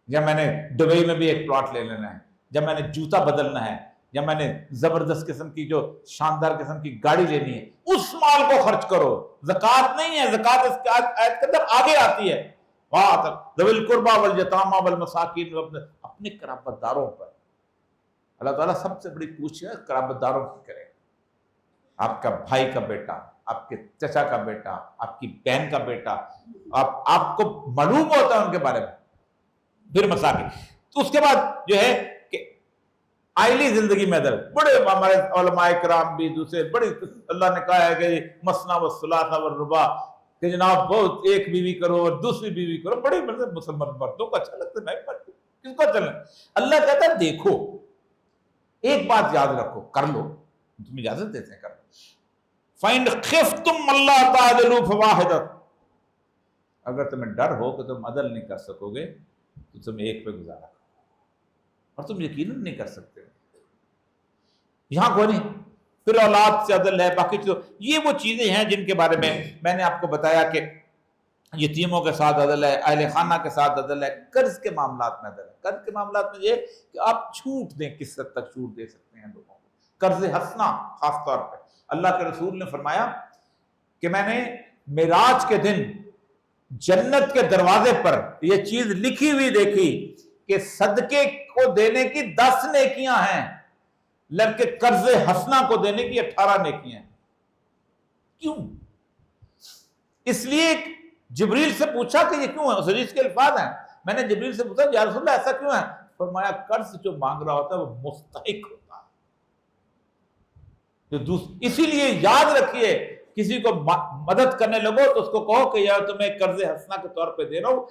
یا میں نے دبئی میں بھی ایک پلاٹ لے لینا ہے، یا میں نے جوتا بدلنا ہے، یا میں نے زبردست قسم کی جو شاندار قسم کی گاڑی لینی ہے. اس مال کو خرچ کرو. زکوٰۃ نہیں ہے، زکوٰۃ اس آیت کے اندر آگے آتی ہے. ذوی القربى والیتامى والمساکین. اپنے قرابت داروں پر اللہ تعالیٰ سب سے بڑی پوچھ ہے قرابت داروں کی کرے. آپ کا بھائی کا بیٹا، آپ کے چچا کا بیٹا، آپ کی بہن کا بیٹا، آپ کو معلوم ہوتا ہے ان کے بارے میں. پھر مساکین. تو اس کے بعد جو ہے کہ آئلی زندگی میں عدل. بڑے ہمارے علماء کرام بھی دوسرے بڑی اللہ نے کہا ہے کہ مثنیٰ والثلاث والرباع، کہ جناب بہت ایک بیوی کرو اور دوسری بیوی کرو. بڑے مسلمان مردوں کو اچھا لگتا ہے، میں کس کو اچھا لگتا ہے؟ اللہ کہتا ہے دیکھو ایک بات یاد رکھو، کر لو، تم اجازت دیتے ہیں کر لو. فَإِنْ خِفْتُمْ أَلَّا تَعْدِلُوا فَوَاحِدَةً. اگر تمہیں ڈر ہو کہ تم عدل نہیں کر سکو گے تو تم ایک پہ گزارا کرو، اور تم یقیناً نہیں کر سکتے. یہاں کوئی نہیں. پھر اولاد سے عدل ہے، باقی چیزوں. یہ وہ چیزیں ہیں جن کے بارے میں نے آپ کو بتایا کہ یتیموں کے ساتھ عدل ہے، اہل خانہ کے ساتھ عدل ہے، قرض کے معاملات میں عدل ہے. قرض کے معاملات میں یہ کہ آپ چھوٹ دیں، کس حد تک چھوٹ دے سکتے ہیں لوگوں کو. قرض حسنہ خاص طور پہ اللہ کے رسول نے فرمایا کہ میں نے معراج کے دن جنت کے دروازے پر یہ چیز لکھی ہوئی دیکھی کہ صدقے کو دینے کی 10 نیکیاں ہیں، لڑکے قرض حسنہ کو دینے کی 18 نیکیاں ہیں۔ کیوں؟ اس لیے جبریل سے پوچھا کہ یہ کیوں ہے، اس حدیث کے الفاظ ہیں، میں نے جبریل سے پوچھا یا رسول اللہ ایسا کیوں ہے؟ فرمایا قرض جو مانگ رہا ہوتا ہے وہ مستحق ہوتا ہے۔ اسی لیے یاد رکھیے، کسی کو مدد کرنے لگو تو اس کو کہو کہ یار تمہیں قرض حسنہ کے طور پہ دے رہا ہوں،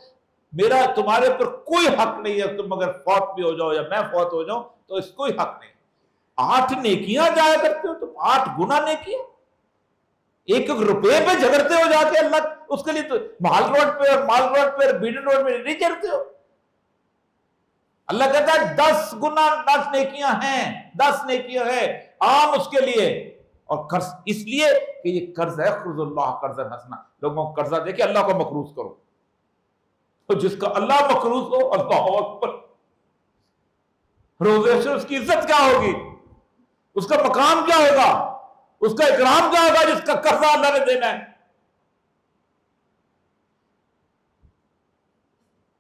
میرا تمہارے پر کوئی حق نہیں ہے، تم اگر فوت بھی ہو جاؤ یا میں فوت ہو جاؤں تو اس کوئی حق نہیں۔ 8 نیکیاں جایا کرتے ہو تم، 8 گنا نیکیاں، 1 روپے پہ جھگڑتے ہو جا کے اللہ، اس کے لیے تو محل روڈ پہ اور مال روڈ پہ اور بیڈن روڈ پہ نہیں چڑھتے ہو۔ اللہ کہتا ہے 10 گنا 10 نیکیاں ہیں، 10 نیکیاں ہیں عام اس کے لیے، اور قرض اس لیے کہ یہ قرض ہے، قرض اللہ قرض حسنہ، لوگوں کو قرضہ دے کے اللہ کو مقروض کرو، تو جس کا اللہ مقروض ہو، اللہ اکبر، روزے سے اس کی عزت کیا ہوگی، اس کا مقام کیا ہوگا، اس کا اکرام کیا ہوگا جس کا قرضہ اللہ نے دینا ہے۔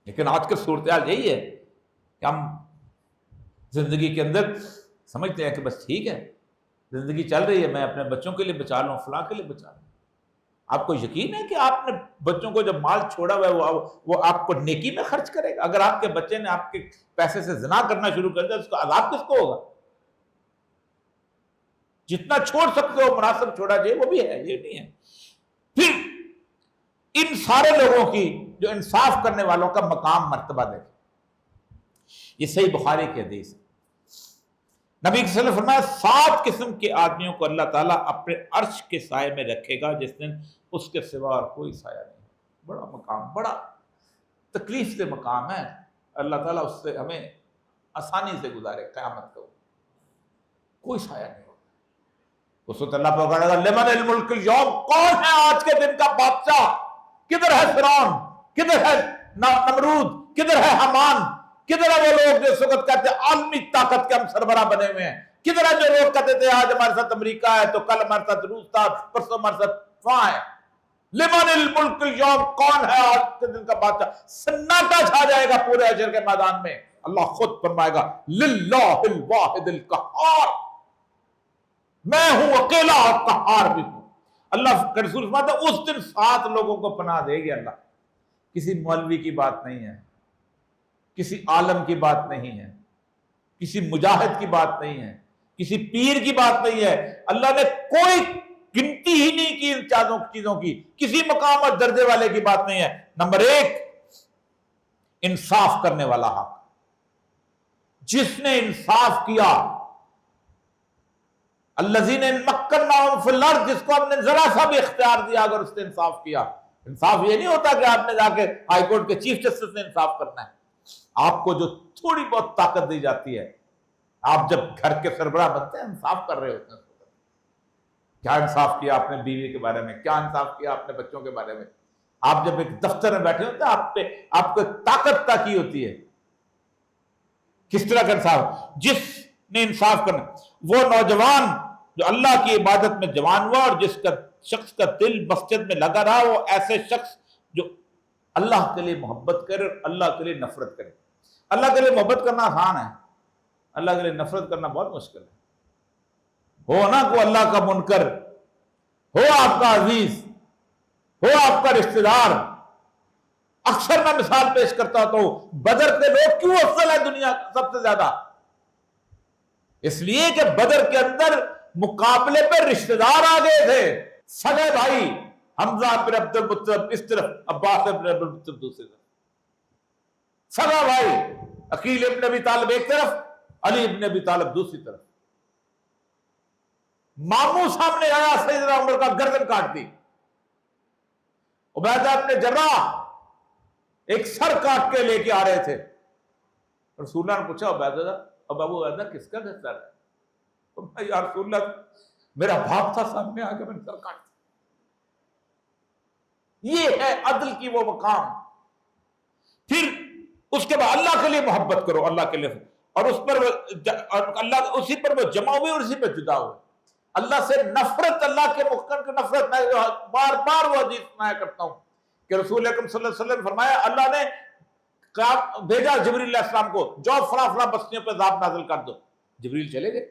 لیکن آج کی صورتحال یہی ہے کہ ہم زندگی کے اندر سمجھتے ہیں کہ بس ٹھیک ہے، زندگی چل رہی ہے، میں اپنے بچوں کے لیے بچا لوں، فلاں کے لیے بچا لوں۔ آپ کو یقین ہے کہ آپ نے بچوں کو جب مال چھوڑا ہوا ہے وہ آپ کو نیکی میں خرچ کرے گا؟ اگر آپ کے بچے نے آپ کے پیسے سے زنا کرنا شروع کر دیا، اس کا عذاب کس کو ہوگا؟ جتنا چھوڑ سکتے ہو مناسب چھوڑا جائے، وہ بھی ہے، یہ نہیں ہے۔ پھر ان سارے لوگوں کی جو انصاف کرنے والوں کا مقام مرتبہ دیکھیں، یہ صحیح بخاری کی حدیث ہے۔ نبی صلی اللہ علیہ وسلم نے فرمایا 7 قسم کے آدمیوں کو اللہ تعالیٰ اپنے عرش کے سائے میں رکھے گا جس دن اس کے سوا اور کوئی سایہ نہیں۔ بڑا مقام، بڑا تکلیف سے مقام ہے، اللہ تعالیٰ اس سے ہمیں آسانی سے گزارے قیامت کو، کوئی سایہ نہیں ہوگا۔ اس وقت اللہ پکڑے گا لمن الملک اليوم، کون ہے آج کے دن کا بادشاہ؟ کدھر ہے فرعون، کدھر ہے نمرود، کدھر ہے حمان، کدھر ہے وہ لوگ جو اس وقت کہتے ہیں عالمی طاقت کے ہم سربراہ بنے ہوئے ہیں؟ کدھر ہے جو لوگ کہتے تھے آج ہمارے ساتھ امریکہ ہے تو کل ہمارے ساتھ روس تھا، پرسوں ہمارے ساتھ وہاں ہے؟ لمن الملک اليوم، کون ہے آج کے دن کا بادشاہ؟ سناٹا چھا جائے گا پورے حشر کے میدان میں، اللہ خود فرمائے گا للہ الواحد القہار، میں ہوں اکیلا اور قہار بھی ہوں۔ اللہ کے رسول فرماتے ہیں اس دن 7 لوگوں کو پناہ دے گی اللہ، کسی مولوی کی بات نہیں ہے، کسی عالم کی بات نہیں ہے، کسی مجاہد کی بات نہیں ہے، کسی پیر کی بات نہیں ہے، اللہ نے کوئی گنتی ہی نہیں کی ان چیزوں کی، کسی مقام اور درجے والے کی بات نہیں ہے۔ نمبر 1 انصاف کرنے والا حق، جس نے انصاف کیا، الذین مکناہم فی الارض، جس کو ہم نے ذرا سا بھی اختیار دیا اگر اس نے انصاف کیا۔ انصاف یہ نہیں ہوتا کہ آپ نے جا کے ہائی کورٹ کے چیف جسٹس نے انصاف کرنا ہے، آپ کو جو تھوڑی بہت طاقت دی جاتی ہے، آپ جب گھر کے سربراہ بنتے ہیں انصاف کر رہے ہوتے ہیں۔ کیا انصاف کیا آپ نے بیوی کے بارے میں، کیا انصاف کیا آپ نے بچوں کے بارے میں؟ آپ جب ایک دفتر میں بیٹھے ہوتے ہیں آپ کو طاقت طے کی ہوتی ہے، کس طرح کا انصاف؟ جس نے انصاف کرنا، وہ نوجوان جو اللہ کی عبادت میں جوان ہوا اور جس کا شخص کا دل مسجد میں لگا رہا، وہ ایسے شخص جو اللہ کے لیے محبت کرے اور اللہ کے لیے نفرت کرے۔ اللہ کے لیے محبت کرنا آسان ہے، اللہ کے لیے نفرت کرنا بہت مشکل ہے۔ ہو نا کو اللہ کا منکر، ہو آپ کا عزیز، ہو آپ کا رشتہ دار۔ اکثر میں مثال پیش کرتا ہوں، بدر کے لوگ کیوں افضل ہے دنیا سب سے زیادہ؟ اس لیے کہ بدر کے اندر مقابلے پہ رشتہ دار آ گئے تھے، سگے بھائی، حمزہ بن عبد المطلب اس طرف، عباس بن عبد المطلب دوسری طرف، سگا بھائی، عقیل ابن ابی طالب ایک طرف، علی ابن ابی طالب دوسری طرف۔ ماموں سامنے آیا، سیدنا عمر کا گردن کاٹ دی۔ عبیدہ ابن جراح ایک سر کاٹ کے لے کے آ رہے تھے، رسول اللہ نے پوچھا عبیدہ، اب ابو عبیدہ کس کا سر ہے؟ یا رسول اللہ میرا باپ تھا سامنے آ کے میں نے سر کاٹ دیا۔ یہ ہے عدل کی وہ مقام۔ پھر اس کے بعد اللہ کے لیے محبت کرو، اللہ کے لیے، اور اس پر اللہ اسی پر وہ جمع ہوئے اور اسی پہ جدا ہوئے۔ اللہ سے نفرت، اللہ کے محکم کی نفرت، میں بار بار وہ حدیث سنایا کرتا ہوں کہ رسول اکرم صلی اللہ علیہ وسلم نے فرمایا اللہ نے بھیجا جبریل علیہ السلام کو، جو فلاں فلاں بستیوں پہ عذاب نازل کر دو. جبریل چلے گئے،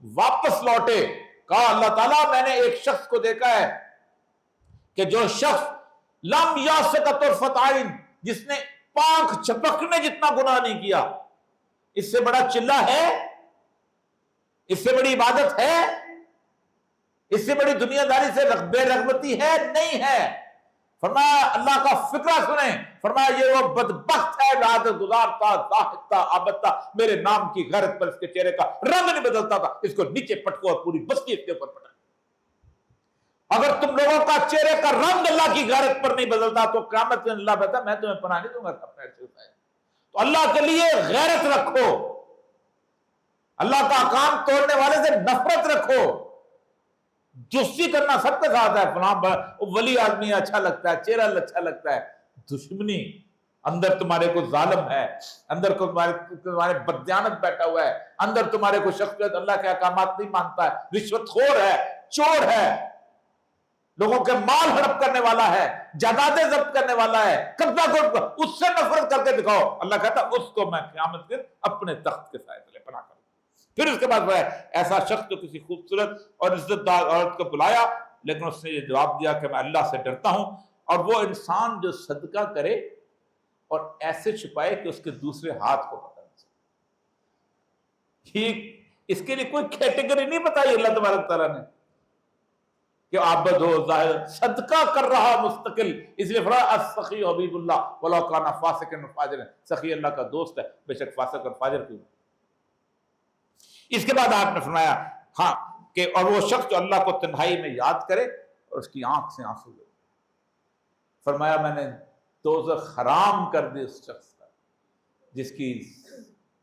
واپس لوٹے، کہا اللہ تعالیٰ میں نے ایک شخص کو دیکھا ہے کہ جو شخص لم یاسق طرفۃ عین، جس نے پانکھ جھپکنے جتنا گناہ نہیں کیا. اس سے بڑا چلہ ہے؟ اس سے بڑی عبادت ہے؟ اس سے بڑی دنیا داری سے بے رغبتی ہے؟ نہیں ہے. فرمایا اللہ کا فکرہ سنیں، فرمایا یہ وہ بدبخت ہے عبادت گزار تھا، زاہد تھا، عابد تھا، میرے نام کی غیرت پر اس کے چہرے کا رنگ نہیں بدلتا تھا، اس کو نیچے پٹکو اور پوری بستی اس کے اوپر پٹک. اگر تم لوگوں کا چہرے کا رنگ اللہ کی غیرت پر نہیں بدلتا تو قیامت میں اللہ بتا میں تمہیں پناہ نہیں دوں گا. تو اللہ کے لیے غیرت رکھو، اللہ کا احکام توڑنے والے سے نفرت رکھو. دوستی کرنا سب کے ساتھ ہے، فلاں ولی آدمی اچھا لگتا ہے، چہرہ اچھا لگتا ہے. دشمنی اندر تمہارے کو ظالم ہے، اندر کو تمہارے بددیانت بیٹھا ہوا ہے، اندر تمہارے کو شخص اللہ کے احکامات نہیں مانتا ہے، رشوت خور ہے، چور ہے، لوگوں کے مال ہڑپ کرنے والا ہے، جائیدادیں ضبط کرنے والا ہے، قبضہ کر، اس سے نفرت کر کے دکھاؤ. اللہ کہتا ہے اس کو میں قیامت کے اپنے تخت کے سائے تلے پناہ کروں. پھر اس کے بعد وہ ایسا شخص جو کسی خوبصورت اور عزت دار عورت کو بلایا، لیکن اس نے یہ جواب دیا کہ میں اللہ سے ڈرتا ہوں. اور وہ انسان جو صدقہ کرے اور ایسے چھپائے کہ اس کے دوسرے ہاتھ کو پتہ نہیں چلے. اس کے لیے کوئی کیٹیگری نہیں بتائی اللہ تبارک تعالیٰ نے کہ عابد ہو، ظاہر صدقہ کر رہا مستقل. اس لیے فرمایا السخی حبیب اللہ ولو کان فاسقا فاجرا، سخی اللہ کا دوست ہے بے شک فاسق اور فاجر کیوں. اس کے بعد آپ نے فرمایا ہاں کہ اور وہ شخص جو اللہ کو تنہائی میں یاد کرے اور اس کی آنکھ سے آنسو لے. فرمایا میں نے دوزخ حرام کر دی اس شخص کا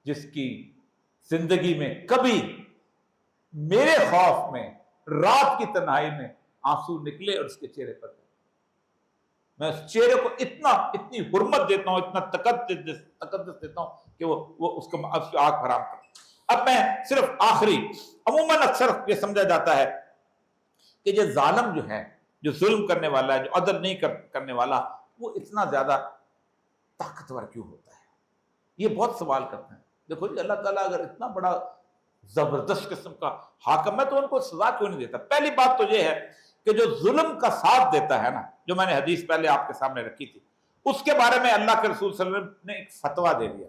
جس کی زندگی میں کبھی میرے خوف میں رات کی تنہائی میں آنسو نکلے اور اس کے چہرے پر. میں اس چہرے کو اتنی حرمت دیتا ہوں، اتنا تقدس دیتا ہوں کہ وہ اس کو آنکھ حرام کر. اب میں صرف آخری، عموماً اکثر یہ سمجھا جاتا ہے کہ یہ ظالم جو ہے، جو ظلم کرنے والا ہے، جو عدل نہیں کرنے والا، وہ اتنا زیادہ طاقتور کیوں ہوتا ہے؟ یہ بہت سوال کرتے ہیں. دیکھو جی اللہ تعالیٰ اگر اتنا بڑا زبردست قسم کا حاکم ہے تو ان کو سزا کیوں نہیں دیتا؟ پہلی بات تو یہ ہے کہ جو ظلم کا ساتھ دیتا ہے نا، جو میں نے حدیث پہلے آپ کے سامنے رکھی تھی، اس کے بارے میں اللہ کے رسول صلی اللہ علیہ وسلم نے ایک فتویٰ دے دیا.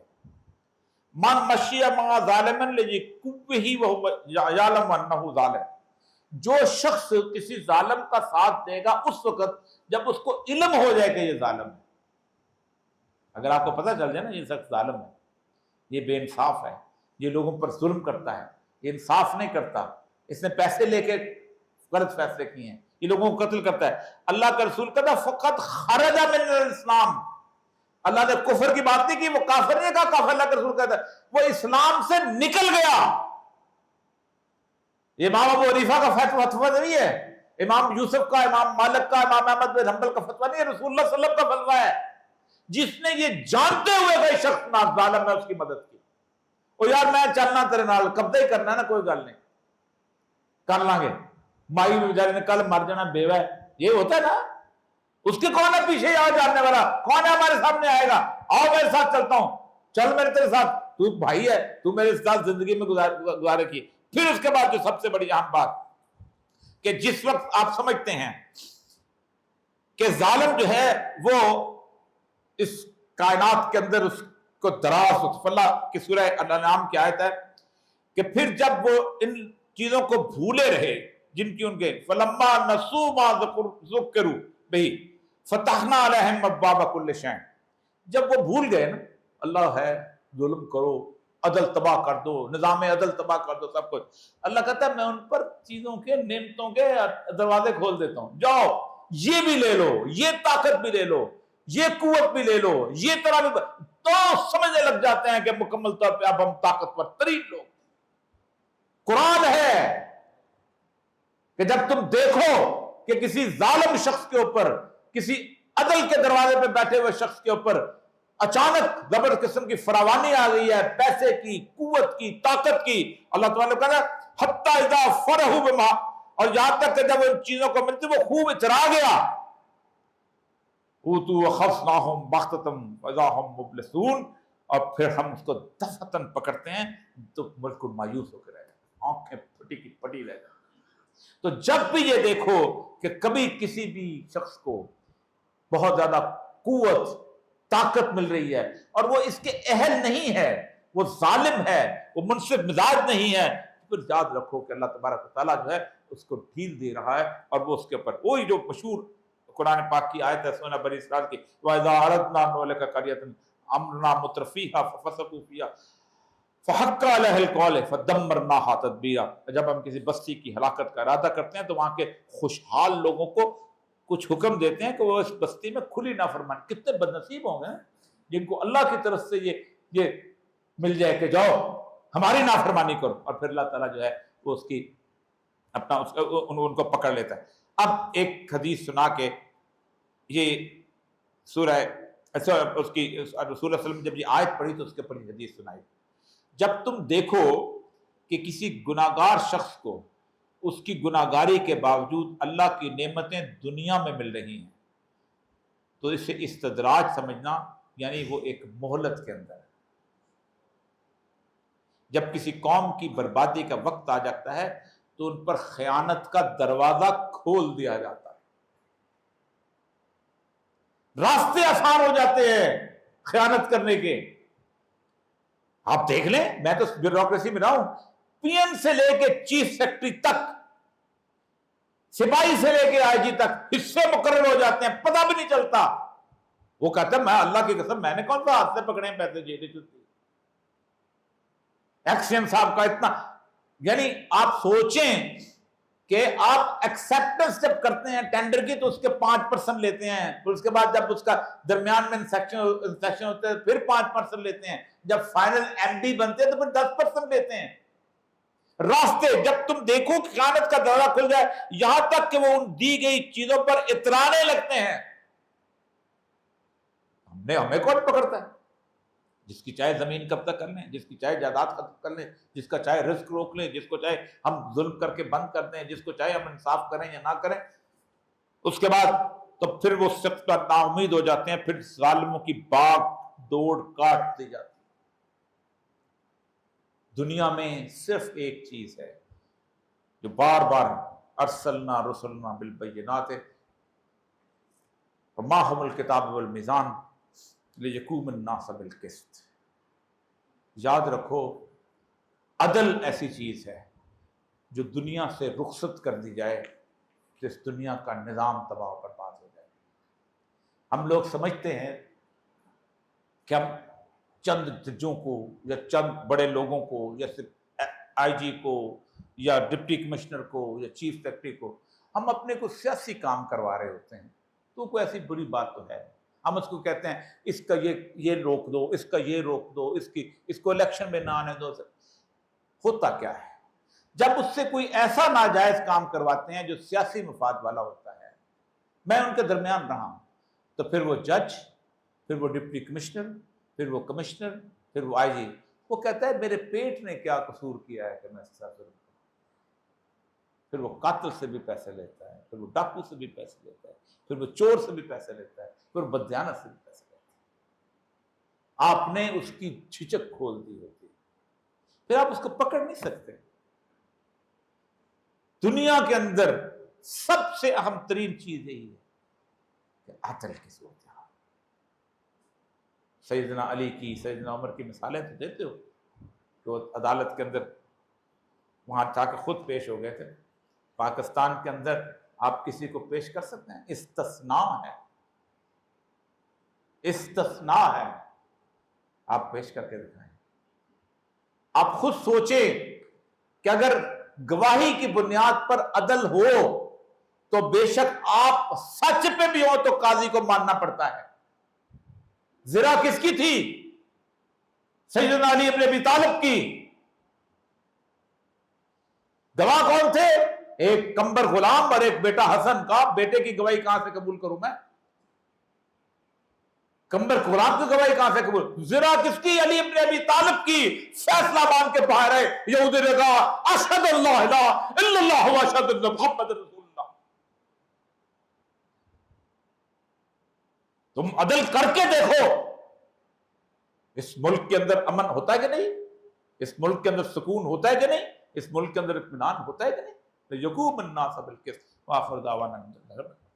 من مشی مع ظالما لجکوہ وہو یعلم انہ ظالم، جو شخص کسی ظالم کا ساتھ دے گا اس وقت جب اس کو علم ہو جائے کہ یہ ظالم ہے. اگر آپ کو پتہ چل جائے نا یہ شخص ظالم ہے، یہ بے انصاف ہے، یہ لوگوں پر ظلم کرتا ہے، یہ انصاف نہیں کرتا، اس نے پیسے لے کے غلط فیصلے کیے ہیں، یہ لوگوں کو قتل کرتا ہے، اللہ کا رسول کہتا فقط خرج من الاسلام. اللہ نے کفر کی بات نہیں کی، وہ کافر نہیں کہا، کافر اللہ کا رسول کہتا ہے وہ اسلام سے نکل گیا. امام ابو حنیفہ کا فتویٰ نہیں ہے، امام یوسف کا، امام مالک کا، امام احمد بن حنبل کا فتویٰ نہیں ہے، رسول اللہ صلی اللہ علیہ وسلم کا فتویٰ ہے. جس نے یہ جانتے ہوئے کہ شخص ظالم ہے اس کی مدد کی. او یار میں چلنا تیرے نال، قبضہ ہی کرنا ہے نا، کوئی گل نہیں، کر لیں گے. مائی بیچارے نے کل مر جانا، بیوہ ہے، یہ ہوتا ہے نا. اس کے کون ہے پیچھے آ جاننے والا؟ کون ہے ہمارے سامنے آئے گا؟ آؤ میرے ساتھ چلتا ہوں، چل میرے تیرے ساتھ، تو بھائی ہے، تو میرے ساتھ زندگی میں گزارے کی. پھر اس کے بعد جو سب سے بڑی اہم بات کہ جس وقت آپ سمجھتے ہیں کہ ظالم جو ہے وہ اس کائنات کے اندر اس کو دراز اللہ کی سورہ الانعام کی آیت ہے کہ پھر جب وہ ان چیزوں کو بھولے رہے جن کی ان کے فلما نسوا ما ذکروا بہ فتحنا علیہم ابواب کل شیء، جب وہ بھول گئے نا اللہ ہے، ظلم کرو، عدل تباہ کر دو، نظام عدل تباہ کر دو، سب کچھ، اللہ کہتا ہے میں ان پر چیزوں کے، نعمتوں کے دروازے کھول دیتا ہوں، جاؤ یہ بھی لے لو، یہ طاقت بھی لے لو، یہ قوت بھی لے لو، یہ طرح بھی، تو سمجھنے لگ جاتے ہیں کہ مکمل طور پہ اب ہم طاقتور ترین لوگ. قرآن ہے کہ جب تم دیکھو کہ کسی ظالم شخص کے اوپر، کسی عدل کے دروازے پہ بیٹھے ہوئے شخص کے اوپر اچانک زبردست قسم کی فراوانی آ گئی ہے، پیسے کی، قوت کی، طاقت کی. اللہ تعالیٰ نے کہا حتی اذا فرحوا بما، اور یہاں تک کہ جب ان چیزوں کو ملتی وہ خوب اترا گیا. اوتوا وخذناہم بغتۃ فاذا ہم مبلسون، اور پھر ہم اس کو دفتن پکڑتے ہیں تو بالکل مایوس ہو کے رہ جاتے، آنکھیں پھٹی کی پھٹی رہ جاتی. تو جب بھی یہ دیکھو کہ کبھی کسی بھی شخص کو بہت زیادہ قوت، طاقت مل رہی ہے اور وہ اس کے اہل نہیں ہے، وہ ظالم ہے، وہ منصف مزاج نہیں ہے، پھر یاد رکھو کہ اللہ تبارک و تعالیٰ جو ہے اس کو ڈھیل دے رہا ہے، اور وہ اس کے اوپر وہی جو مشہور قرآن پاک کی آیت ہے سورہ بنی اسرائیل کی، وَإِذَا أَرَدْنَا أَن نُهْلِكَ قَرْيَةً أَمْرْنَا مُتْرَفِيهَا فَفَسَقُوا فِيهَا فحق علیہ القول فدمرناها تدبیرا. جب ہم کسی بستی کی ہلاکت کا ارادہ کرتے ہیں تو وہاں کے خوشحال لوگوں کو کچھ حکم دیتے ہیں کہ وہ اس بستی میں کھلی نافرمانی. کتنے بد نصیب ہوں گے جن کو اللہ کی طرف سے یہ مل جائے کہ جاؤ ہماری نافرمانی کرو، اور پھر اللہ تعالیٰ جو ہے وہ اس کی اپنا ان کو پکڑ لیتا ہے. اب ایک حدیث سنا کے یہ سورہ اس کی رسول اللہ صلی اللہ علیہ وسلم جب یہ آیت پڑھی تو اس کے اوپر یہ حدیث سنائی. جب تم دیکھو کہ کسی گناہگار شخص کو اس کی گناہگاری کے باوجود اللہ کی نعمتیں دنیا میں مل رہی ہیں تو اسے استدراج سمجھنا، یعنی وہ ایک مہلت کے اندر ہے. جب کسی قوم کی بربادی کا وقت آ جاتا ہے تو ان پر خیانت کا دروازہ کھول دیا جاتا ہے، راستے آسان ہو جاتے ہیں خیانت کرنے کے. آپ دیکھ لیں، میں تو بیوروکریسی میں رہا ہوں، پی ایم سے لے کے چیف سیکرٹری تک، سپاہی سے لے کے آئی جی تک حصے مقرر ہو جاتے ہیں، پتہ بھی نہیں چلتا. وہ کہتا ہے میں اللہ کی قسم میں نے کون سا ہاتھ سے پکڑے ہیں پیسے جیسے ایکشن صاحب کا اتنا. یعنی آپ سوچیں کہ آپ ایکسیپٹنس جب کرتے ہیں ٹینڈر کی تو اس کے 5% لیتے ہیں، پھر اس کے بعد جب اس کا درمیان میں انسپیکشن ہوتا ہے پھر 5% لیتے ہیں، جب فائنل ایم ڈی بنتے ہیں تو پھر 10% لیتے ہیں. راستے جب تم دیکھو کہ خیانت کا دروازہ کھل جائے یہاں تک کہ وہ ان دی گئی چیزوں پر اترانے لگتے ہیں. ہمیں کون پکڑتا ہے؟ جس کی چاہے زمین قبضہ کر لیں، جس کی چاہے جائیداد ختم کر لیں، جس کا چاہے رزق روک لیں، جس کو چاہے ہم ظلم کر کے بند کر دیں، جس کو چاہے ہم انصاف کریں یا نہ کریں، اس کے بعد تو پھر وہ سب کا نا امید ہو جاتے ہیں، پھر ظالموں کی باغ دوڑ کاٹ دی جاتی. دنیا میں صرف ایک چیز ہے جو بار بار ارسلنا رسلنا بالبینات وما هم الکتاب والمیزان لیقوم الناس بالقسط. یاد رکھو عدل ایسی چیز ہے جو دنیا سے رخصت کر دی جائے تو اس دنیا کا نظام تباہ و برباد ہو جائے. ہم لوگ سمجھتے ہیں کہ ہم چند ججوں کو یا چند بڑے لوگوں کو یا صرف آئی جی کو یا ڈپٹی کمشنر کو یا چیف سیکرٹری کو ہم اپنے کو سیاسی کام کروا رہے ہوتے ہیں. تو کوئی ایسی بری بات تو ہے، ہم اس کو کہتے ہیں اس کا یہ روک دو، اس کا یہ روک دو، اس کو الیکشن میں نہ آنے دو. ہوتا کیا ہے جب اس سے کوئی ایسا ناجائز کام کرواتے ہیں جو سیاسی مفاد والا ہوتا ہے، میں ان کے درمیان رہا ہوں، تو پھر وہ جج، پھر وہ ڈپٹی کمشنر، پھر وہ کمشنر، پھر وہ آئی جی، وہ کہتا ہے میرے پیٹ نے کیا قصور کیا ہے کہ میں اس طرح ظلم کروں. پھر وہ قاتل سے بھی پیسے لیتا ہے، پھر وہ ڈاکو سے بھی پیسے لیتا ہے، پھر وہ چور سے بھی پیسے لیتا ہے، پھر بددیانت سے بھی پیسے لیتا ہے. آپ نے اس کی جھجک کھول دی ہوتی ہے، پھر آپ اس کو پکڑ نہیں سکتے. دنیا کے اندر سب سے اہم ترین چیز یہی ہے کہ عدل کی صورت. سیدنا علی کی، سیدنا عمر کی مثالیں تو دیتے ہو کہ وہ عدالت کے اندر وہاں جا کے خود پیش ہو گئے تھے. پاکستان کے اندر آپ کسی کو پیش کر سکتے ہیں؟ استثناء ہے، استثناء ہے، آپ پیش کر کے دکھائیں. آپ خود سوچیں کہ اگر گواہی کی بنیاد پر عدل ہو تو بے شک آپ سچ پہ بھی ہو تو قاضی کو ماننا پڑتا ہے. زرا کس کی تھی؟ سیدنا علی ابن ابی طالب کی. گواہ کون تھے؟ ایک کمبر غلام اور ایک بیٹا حسن کا. بیٹے کی گواہی کہاں سے قبول کروں میں؟ کمبر قرآن کی گواہی کہاں سے قبول؟ زنا کس کی؟ علی ابن ابی طالب کی. فیصلہ مان کے باہر ہے. یہودی نے کہا اشہد اللہ الہ الا اللہ و اشہد ان محمد رسول اللہ. تم عدل کر کے دیکھو اس ملک کے اندر امن ہوتا ہے کہ نہیں؟ اس ملک کے اندر سکون ہوتا ہے کہ نہیں؟ اس ملک کے اندر اطمینان ہوتا ہے کہ نہیں؟ یقوم الناس بالقسط وآخر دعوانا الحمد للہ.